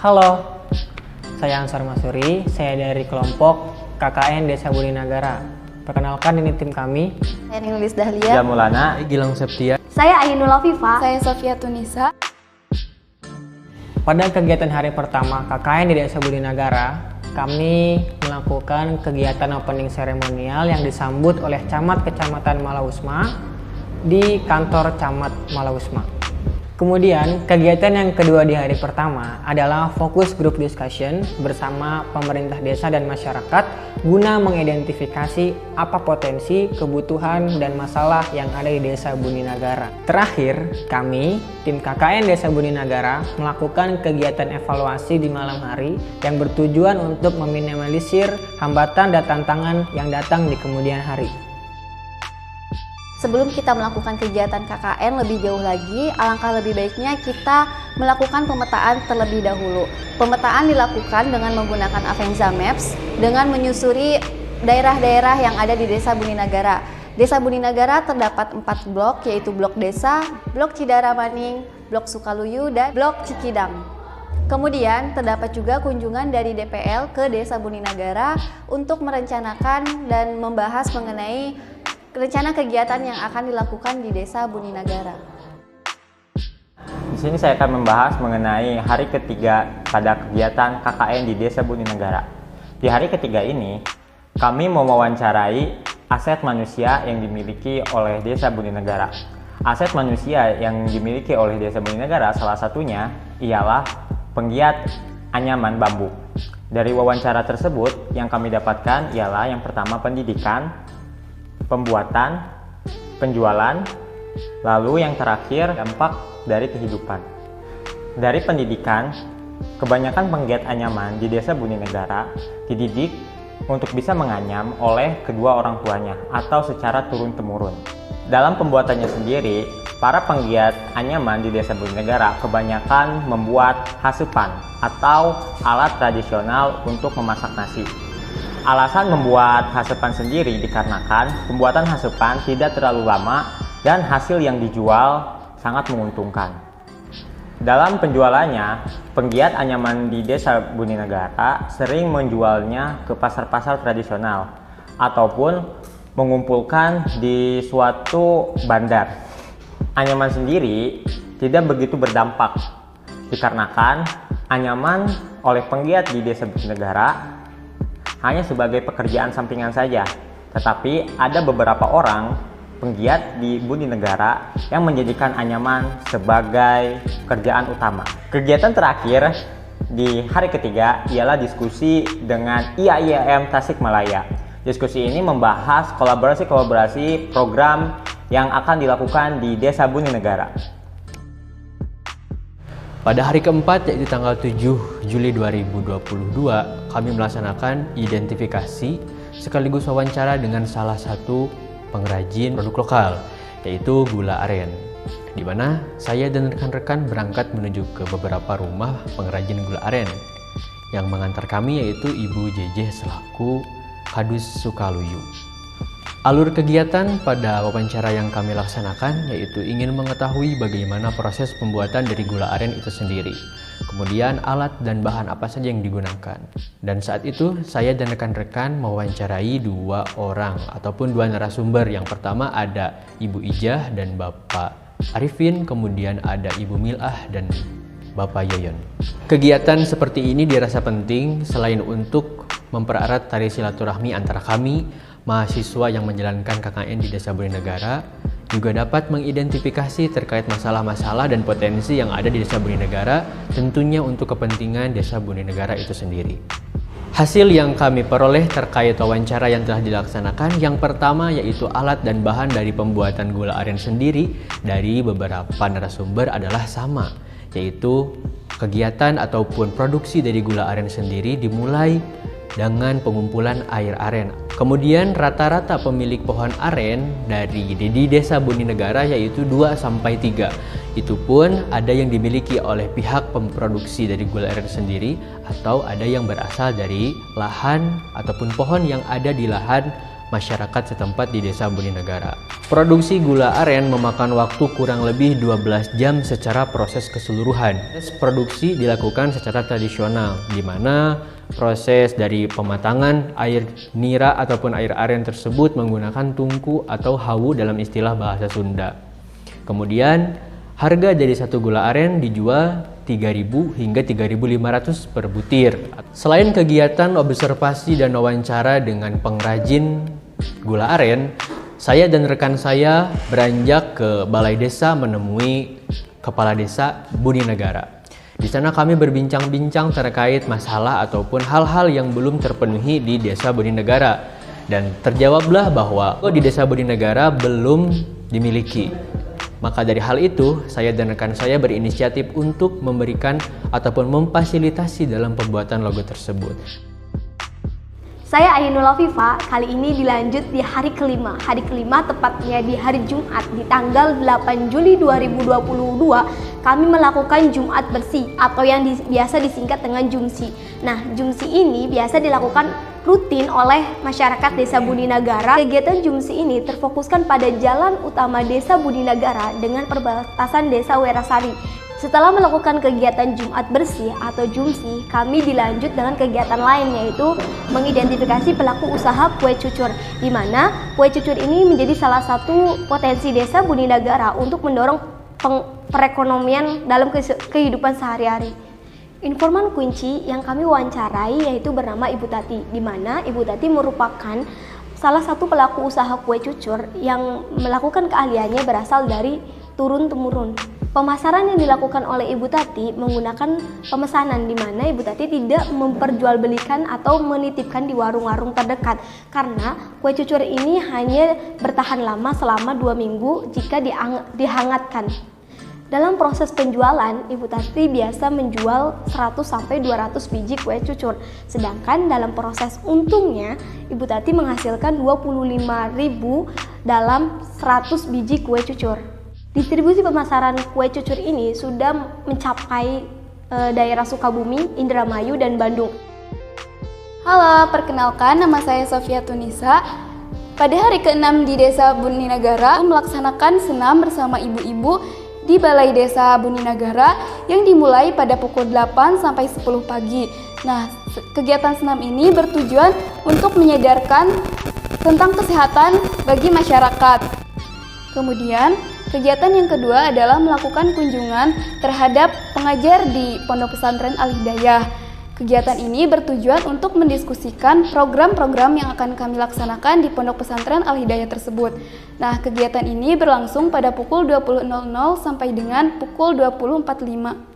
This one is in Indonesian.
Halo, saya Ansar Masuri, saya dari kelompok KKN Desa Buninagara. Perkenalkan, ini tim kami. Saya Nilis Dahlia, Jamulana, Gilang Septia. Saya Ainul Afifa. Saya Sofia Tunisa. Pada kegiatan hari pertama KKN di Desa Buninagara, kami melakukan kegiatan opening seremonial yang disambut oleh Camat Kecamatan Malausma di kantor Camat Malausma. Kemudian kegiatan yang kedua di hari pertama adalah fokus group discussion bersama pemerintah desa dan masyarakat guna mengidentifikasi apa potensi, kebutuhan, dan masalah yang ada di Desa Buninagara. Terakhir, kami, tim KKN Desa Buninagara, melakukan kegiatan evaluasi di malam hari yang bertujuan untuk meminimalisir hambatan dan tantangan yang datang di kemudian hari. sebelum kita melakukan kegiatan KKN lebih jauh lagi, alangkah lebih baiknya kita melakukan pemetaan terlebih dahulu. Pemetaan dilakukan dengan menggunakan Avenza Maps dengan menyusuri daerah-daerah yang ada di Desa Buninagara. Desa Buninagara terdapat 4 blok, yaitu Blok Desa, Blok Cidaramaning, Blok Sukaluyu, dan Blok Cikidang. Kemudian terdapat juga kunjungan dari DPL ke Desa Buninagara untuk merencanakan dan membahas mengenai rencana kegiatan yang akan dilakukan di Desa Buninagara. Di sini saya akan membahas mengenai hari ketiga pada kegiatan KKN di Desa Buninagara. Di hari ketiga ini, kami mewawancarai aset manusia yang dimiliki oleh Desa Buninagara. Aset manusia yang dimiliki oleh Desa Buninagara salah satunya ialah penggiat anyaman bambu. Dari wawancara tersebut yang kami dapatkan ialah yang pertama pendidikan, pembuatan, penjualan, lalu yang terakhir dampak dari kehidupan. Dari pendidikan, kebanyakan penggiat anyaman di Desa Buninagara dididik untuk bisa menganyam oleh kedua orang tuanya atau secara turun-temurun. Dalam pembuatannya sendiri, para penggiat anyaman di Desa Buninagara kebanyakan membuat hasupan atau alat tradisional untuk memasak nasi. Alasan membuat hasupan sendiri dikarenakan pembuatan hasupan tidak terlalu lama dan hasil yang dijual sangat menguntungkan. Dalam penjualannya, penggiat anyaman di Desa Buninagara sering menjualnya ke pasar-pasar tradisional ataupun mengumpulkan di suatu bandar. Anyaman sendiri tidak begitu berdampak dikarenakan anyaman oleh penggiat di Desa Buninagara hanya sebagai pekerjaan sampingan saja, tetapi ada beberapa orang penggiat di Buninagara yang menjadikan anyaman sebagai pekerjaan utama. Kegiatan terakhir di hari ketiga ialah diskusi dengan IAIM Tasikmalaya. Diskusi ini membahas kolaborasi program yang akan dilakukan di Desa Buninagara. Pada hari keempat, yaitu tanggal 7 Juli 2022, kami melaksanakan identifikasi sekaligus wawancara dengan salah satu pengrajin produk lokal, yaitu gula aren. Di mana saya dan rekan-rekan berangkat menuju ke beberapa rumah pengrajin gula aren. Yang mengantar kami yaitu Ibu Jejeh selaku Kadus Sukaluyu. Alur kegiatan pada wawancara yang kami laksanakan yaitu ingin mengetahui bagaimana proses pembuatan dari gula aren itu sendiri. Kemudian alat dan bahan apa saja yang digunakan. Dan saat itu saya dan rekan-rekan mewawancarai 2 orang ataupun 2 narasumber. Yang pertama ada Ibu Ijah dan Bapak Arifin, kemudian ada Ibu Milah dan Bapak Yoyon. Kegiatan seperti ini dirasa penting selain untuk mempererat tali silaturahmi antara kami, mahasiswa yang menjalankan KKN di Desa Buninagara, juga dapat mengidentifikasi terkait masalah-masalah dan potensi yang ada di Desa Buninagara, tentunya untuk kepentingan Desa Buninagara itu sendiri. Hasil yang kami peroleh terkait wawancara yang telah dilaksanakan, yang pertama yaitu alat dan bahan dari pembuatan gula aren sendiri dari beberapa narasumber adalah sama, yaitu kegiatan ataupun produksi dari gula aren sendiri dimulai dengan pengumpulan air aren. Kemudian rata-rata pemilik pohon aren di Desa Buninagara yaitu 2-3. Itu pun ada yang dimiliki oleh pihak pemproduksi dari gula aren sendiri atau ada yang berasal dari lahan ataupun pohon yang ada di lahan masyarakat setempat di Desa Boninegara. Produksi gula aren memakan waktu kurang lebih 12 jam secara proses keseluruhan. Proses produksi dilakukan secara tradisional, di mana proses dari pematangan air nira ataupun air aren tersebut menggunakan tungku atau hawu dalam istilah bahasa Sunda. Kemudian harga dari satu gula aren dijual 3.000 hingga 3.500 per butir. Selain kegiatan observasi dan wawancara dengan pengrajin gula aren, saya dan rekan saya beranjak ke balai desa menemui kepala desa Boninegara. Di sana kami berbincang-bincang terkait masalah ataupun hal-hal yang belum terpenuhi di Desa Boninegara. Dan terjawablah bahwa di Desa Boninegara belum dimiliki. Maka dari hal itu, saya dan rekan saya berinisiatif untuk memberikan ataupun memfasilitasi dalam pembuatan logo tersebut. Saya Ainul Afifa, kali ini dilanjut di hari kelima. Hari kelima tepatnya di hari Jumat, di tanggal 8 Juli 2022, kami melakukan Jumat bersih atau yang biasa disingkat dengan Jumsi. Nah, Jumsi ini biasa dilakukan rutin oleh masyarakat Desa Boninegara. Kegiatan Jumsi ini terfokuskan pada jalan utama Desa Boninegara dengan perbatasan Desa Werasari. Setelah melakukan kegiatan Jumat bersih atau Jumsi, kami dilanjut dengan kegiatan lain, yaitu mengidentifikasi pelaku usaha kue cucur, di mana kue cucur ini menjadi salah satu potensi Desa Boninegara untuk mendorong perekonomian dalam kehidupan sehari-hari. Informan kunci yang kami wawancarai yaitu bernama Ibu Tati, di mana Ibu Tati merupakan salah satu pelaku usaha kue cucur yang melakukan keahliannya berasal dari turun-temurun. Pemasaran yang dilakukan oleh Ibu Tati menggunakan pemesanan, di mana Ibu Tati tidak memperjualbelikan atau menitipkan di warung-warung terdekat karena kue cucur ini hanya bertahan lama selama 2 minggu jika dihangatkan. Dalam proses penjualan, Ibu Tati biasa menjual 100-200 biji kue cucur. Sedangkan dalam proses untungnya, Ibu Tati menghasilkan 25.000 dalam 100 biji kue cucur. Distribusi pemasaran kue cucur ini sudah mencapai daerah Sukabumi, Indramayu, dan Bandung. Halo, perkenalkan nama saya Sofia Tunisa. Pada hari ke-6 di Desa Boninegara, melaksanakan senam bersama ibu-ibu di Balai Desa Boninegara yang dimulai pada pukul 8 sampai 10 pagi. Nah, kegiatan senam ini bertujuan untuk menyadarkan tentang kesehatan bagi masyarakat. Kemudian, kegiatan yang kedua adalah melakukan kunjungan terhadap pengajar di Pondok Pesantren Al-Hidayah. Kegiatan ini bertujuan untuk mendiskusikan program-program yang akan kami laksanakan di Pondok Pesantren Al-Hidayah tersebut. Nah, kegiatan ini berlangsung pada pukul 20.00 sampai dengan pukul 20.45.